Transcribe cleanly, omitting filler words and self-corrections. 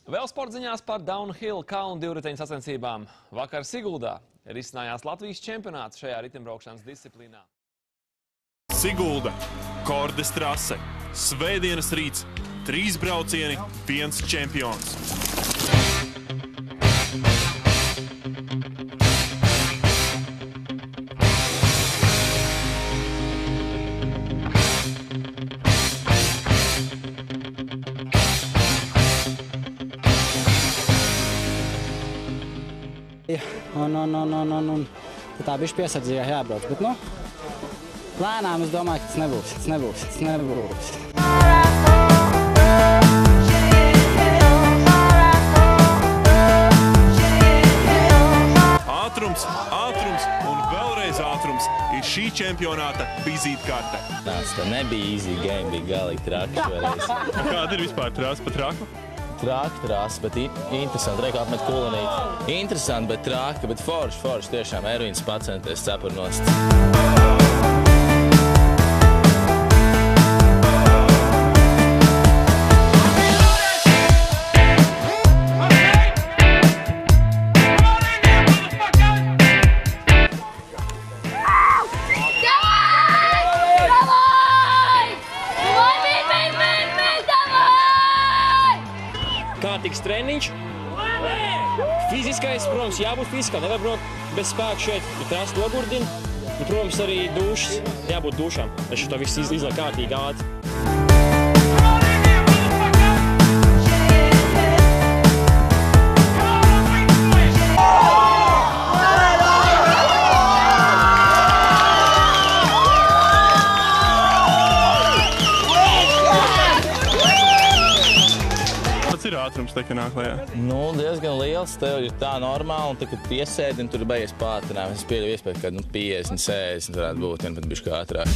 Vēl sporta ziņās par downhill kalnu divriteņu sacensībām. Vakar Siguldā risinājās Latvijas čempionāts šajā ritimbraukšanas disciplīnā. Sigulda, Kordes trase, svētdienas rīts, 3 braucieni, 1 čempions. Un tā bišķi piesardzīgā jābrauc, bet, lēnām es domāju, ka tas nebūs. Ātrums un vēlreiz ātrums ir šī čempionāta vizītkarte. Tā nebija easy game, bija galīgi traki šoreiz. Kāda ir vispār trase pa traku? Traki trasi, bet interesanti. Reikā apmet kulinīt. Interesanti, bet traki, bet forši. Tiešām Ervīns pacenties cepur nost. Kārtīgs treniņš. Fiziskais, protams, jābūt fiziskā. Nevar būt bez spēka šeit. Ir trāst nogurdina. Un, protams, arī dušas. Jābūt dušām. Es šo visu izlaiku kārtīgi ātri. Ir ātrums, tā kā nāk lejā? Diezgan liels. Tev ir tā normāli, un tad, kad piesēdi, un tur ir beigas pātrinājums. Es pieļauju iespēju, ka 50, 60 varētu būt, un pat bišķi ātrāk.